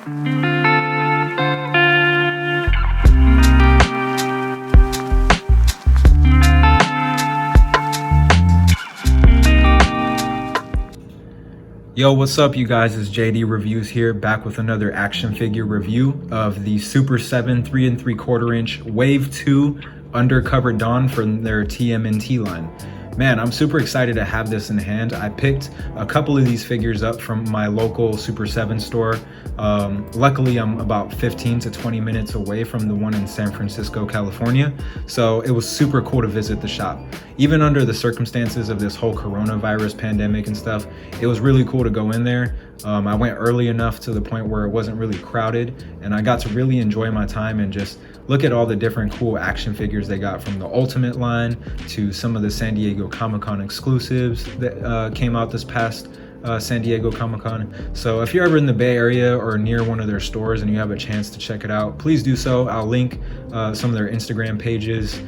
Yo, what's up, you guys? It's JD Reviews here, back with another action figure review of the Super 7 3 3/4 inch Wave 2 Undercover Dawn from their TMNT line. Man, I'm super excited to have this in hand. I picked a couple of these figures up from my local Super 7 store. Luckily, I'm about 15 to 20 minutes away from the one in San Francisco, California. So it was super cool to visit the shop. Even under the circumstances of this whole coronavirus pandemic and stuff, it was really cool to go in there. I went early enough to the point where it wasn't really crowded, and I got to really enjoy my time and just look at all the different cool action figures they got, from the Ultimate line to some of the San Diego Comic-Con exclusives that came out this past San Diego Comic-Con. So if you're ever in the Bay Area or near one of their stores and you have a chance to check it out, please do so. I'll link some of their Instagram pages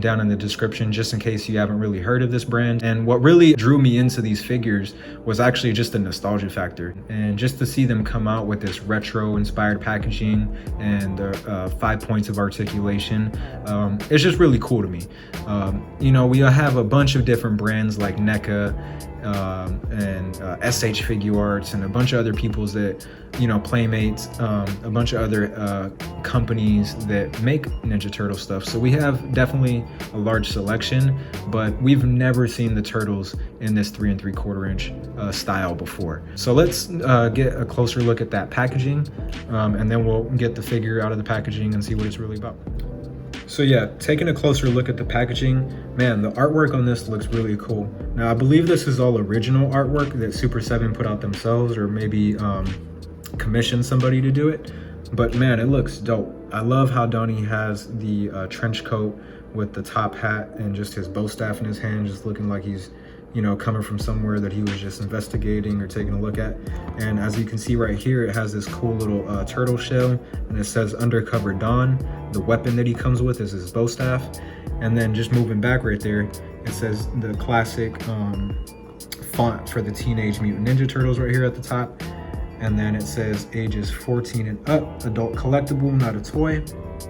down in the description, just in case you haven't really heard of this brand. And what really drew me into these figures was actually just the nostalgia factor, and just to see them come out with this retro inspired packaging and the 5 points of articulation. It's just really cool to me. You know, we have a bunch of different brands like NECA and SH Figure Arts and a bunch of other people's that, you know, Playmates, a bunch of other companies that make Ninja Turtle stuff. So we have definitely a large selection, but we've never seen the turtles in this 3 3/4 inch style before. So let's get a closer look at that packaging, and then we'll get the figure out of the packaging and see what it's really about. So yeah, taking a closer look at the packaging, man, the artwork on this looks really cool. Now, I believe this is all original artwork that Super 7 put out themselves, or maybe commissioned somebody to do it. But man, it looks dope. I love how Donnie has the trench coat with the top hat and just his bow staff in his hand, just looking like he's, you know, coming from somewhere that he was just investigating or taking a look at. And as you can see right here, it has this cool little turtle shell, and it says Undercover Dawn. The weapon that he comes with is his bow staff. And then just moving back right there, it says the classic font for the Teenage Mutant Ninja Turtles right here at the top. And then it says ages 14 and up, adult collectible, not a toy.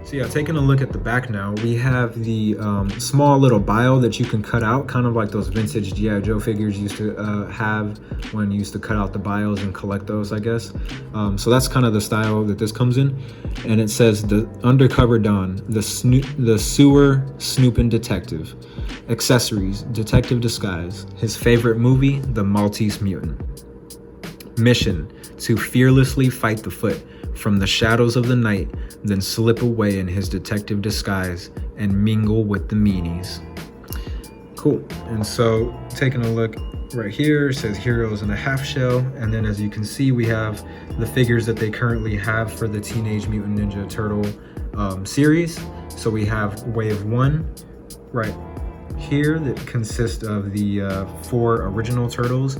So yeah, taking a look at the back now, we have the small little bio that you can cut out, kind of like those vintage G.I. Joe figures used to have when you used to cut out the bios and collect those, I guess. So that's kind of the style that this comes in. And it says the Undercover Dawn, the sewer snooping detective. Accessories, detective disguise. His favorite movie, The Maltese Mutant. Mission, to fearlessly fight the Foot from the shadows of the night, then slip away in his detective disguise and mingle with the meanies. Cool. And so taking a look right here, it says Heroes in a Half Shell. And then as you can see, we have the figures that they currently have for the Teenage Mutant Ninja Turtle series. So we have Wave 1 right here that consists of the 4 original turtles.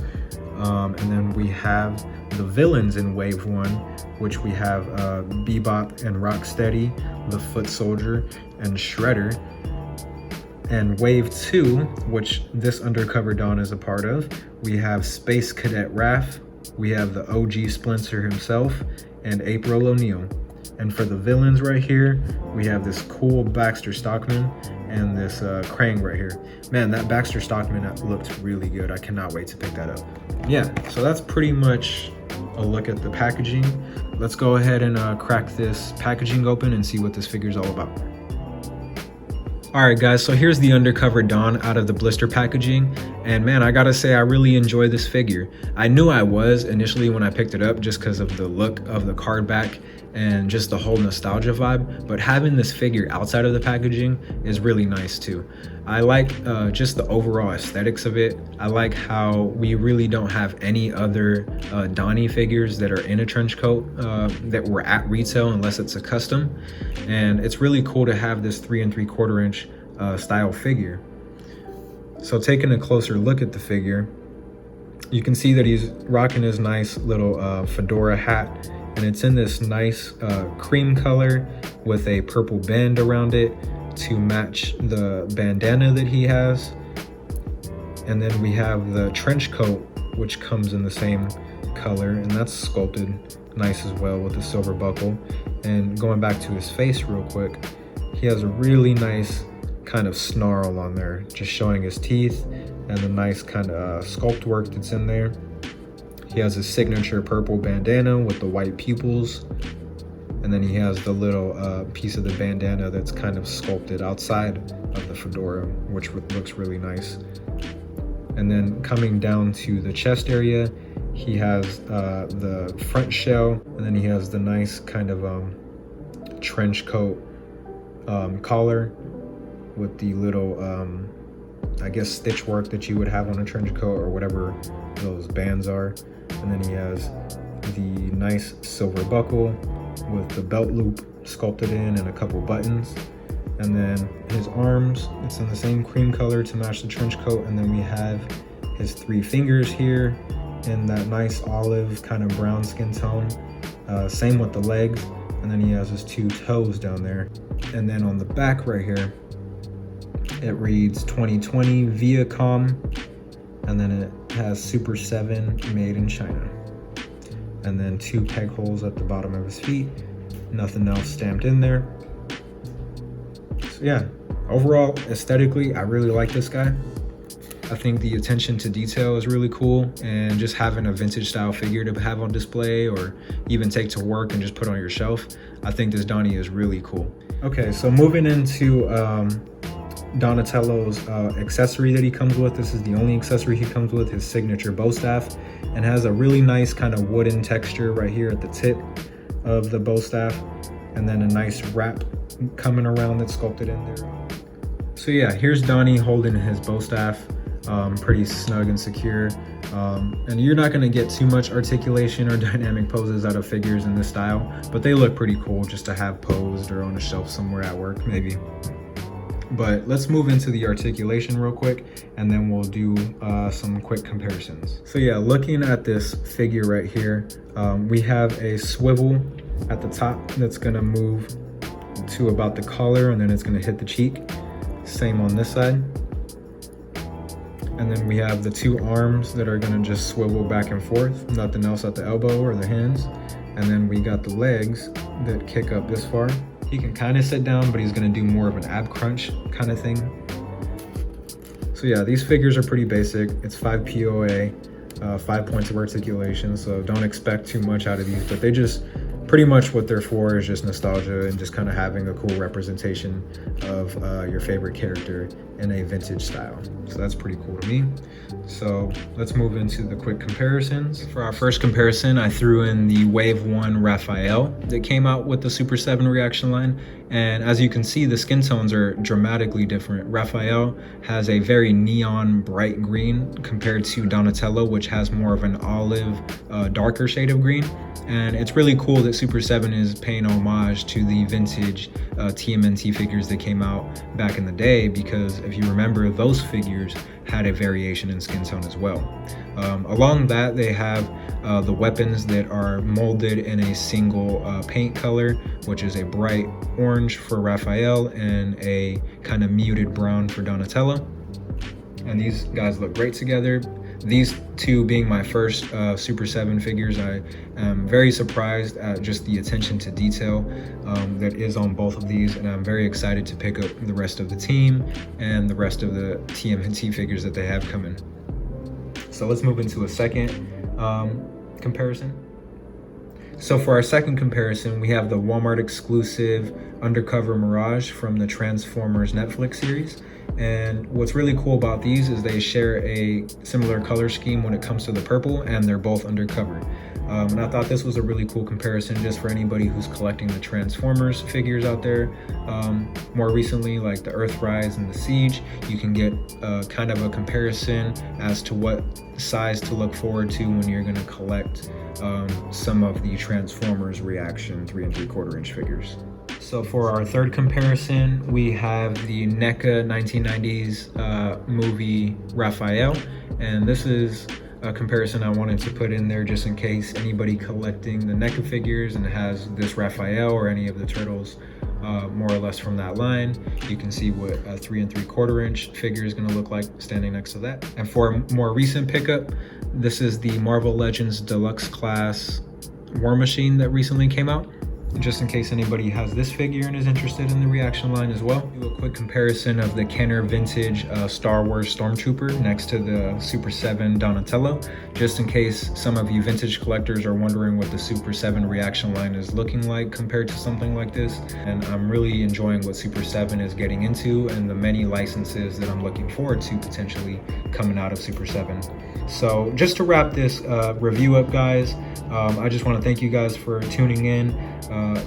And then we have the villains in Wave 1, which we have Bebop and Rocksteady, the Foot Soldier, and Shredder. And Wave 2, which this Undercover Dawn is a part of, we have Space Cadet Raph, we have the OG Splinter himself, and April O'Neil. And for the villains right here, we have this cool Baxter Stockman and this Krang right here. Man, that Baxter Stockman looked really good. I cannot wait to pick that up. Yeah, so that's pretty much a look at the packaging. Let's go ahead and crack this packaging open and see what this figure is all about. All right, guys, so here's the Undercover Dawn out of the blister packaging. And man, I gotta say, I really enjoy this figure. I knew I was initially when I picked it up, just because of the look of the card back and just the whole nostalgia vibe, but having this figure outside of the packaging is really nice too. I like just the overall aesthetics of it. I like how we really don't have any other Donnie figures that are in a trench coat that were at retail unless it's a custom. And it's really cool to have this 3 3/4 inch style figure. So taking a closer look at the figure, you can see that he's rocking his nice little fedora hat, and it's in this nice cream color with a purple band around it to match the bandana that he has. And then we have the trench coat, which comes in the same color, and that's sculpted nice as well with the silver buckle. And going back to his face real quick, he has a really nice kind of snarl on there, just showing his teeth and the nice kind of sculpt work that's in there. He has his signature purple bandana with the white pupils, and then he has the little piece of the bandana that's kind of sculpted outside of the fedora, which looks really nice. And then coming down to the chest area, he has the front shell, and then he has the nice kind of trench coat collar with the little I guess stitch work that you would have on a trench coat or whatever those bands are. And then he has the nice silver buckle with the belt loop sculpted in and a couple buttons. And then his arms, it's in the same cream color to match the trench coat. And then we have his 3 fingers here in that nice olive kind of brown skin tone. Same with the legs. And then he has his 2 toes down there. And then on the back right here, it reads 2020 Viacom, and then it has Super 7 made in China. And then 2 peg holes at the bottom of his feet, nothing else stamped in there. So yeah, overall, aesthetically, I really like this guy. I think the attention to detail is really cool, and just having a vintage style figure to have on display or even take to work and just put on your shelf, I think this Donnie is really cool. Okay, so moving into Donatello's accessory that he comes with. This is the only accessory he comes with, his signature bow staff, and has a really nice kind of wooden texture right here at the tip of the bow staff, and then a nice wrap coming around that's sculpted in there. So yeah, here's Donnie holding his bow staff, pretty snug and secure. And you're not going to get too much articulation or dynamic poses out of figures in this style, but they look pretty cool just to have posed or on a shelf somewhere at work maybe. But let's move into the articulation real quick, and then we'll do some quick comparisons. So yeah, looking at this figure right here, we have a swivel at the top that's gonna move to about the collar, and then it's gonna hit the cheek. Same on this side. And then we have the 2 arms that are gonna just swivel back and forth, nothing else at the elbow or the hands. And then we got the legs that kick up this far. He can kind of sit down, but he's gonna do more of an ab crunch kind of thing. So yeah, these figures are pretty basic. It's 5 POA, 5 points of articulation, so don't expect too much out of these, but they just, pretty much what they're for is just nostalgia and just kind of having a cool representation of your favorite character in a vintage style. So that's pretty cool to me. So let's move into the quick comparisons. For our first comparison, I threw in the Wave 1 Raphael that came out with the Super 7 reaction line. And as you can see, the skin tones are dramatically different. Raphael has a very neon bright green compared to Donatello, which has more of an olive, darker shade of green. And it's really cool that Super 7 is paying homage to the vintage TMNT figures that came out back in the day, because if you remember, those figures had a variation in skin tone as well. Along that, they have the weapons that are molded in a single paint color, which is a bright orange for Raphael and a kind of muted brown for Donatello. And these guys look great together. These 2 being my first Super 7 figures, I am very surprised at just the attention to detail that is on both of these, and I'm very excited to pick up the rest of the team and the rest of the TMNT figures that they have coming. So let's move into a second comparison. So for our second comparison, we have the Walmart exclusive Undercover Mirage from the Transformers Netflix series. And what's really cool about these is they share a similar color scheme when it comes to the purple, and they're both undercover. And I thought this was a really cool comparison just for anybody who's collecting the Transformers figures out there. More recently, like the Earthrise and the Siege, you can get kind of a comparison as to what size to look forward to when you're going to collect some of the Transformers reaction 3 3/4 inch figures. So for our third comparison, we have the NECA 1990s movie Raphael, and this is a comparison I wanted to put in there just in case anybody collecting the NECA figures and has this Raphael or any of the turtles more or less from that line. You can see what a 3 3/4 inch figure is going to look like standing next to that. And for a more recent pickup, this is the Marvel Legends Deluxe Class War Machine that recently came out, just in case anybody has this figure and is interested in the reaction line as well. Do a quick comparison of the Kenner Vintage Star Wars Stormtrooper next to the Super 7 Donatello, just in case some of you vintage collectors are wondering what the Super 7 reaction line is looking like compared to something like this. And I'm really enjoying what Super 7 is getting into and the many licenses that I'm looking forward to potentially coming out of Super 7. So just to wrap this review up, guys, I just want to thank you guys for tuning in,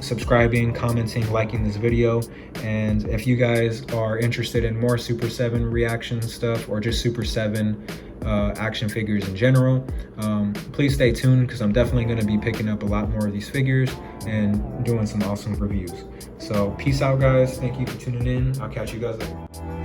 subscribing, commenting, liking this video. And if you guys are interested in more Super 7 reaction stuff or just Super 7 action figures in general, please stay tuned, because I'm definitely going to be picking up a lot more of these figures and doing some awesome reviews. So peace out, guys. Thank you for tuning in. I'll catch you guys later.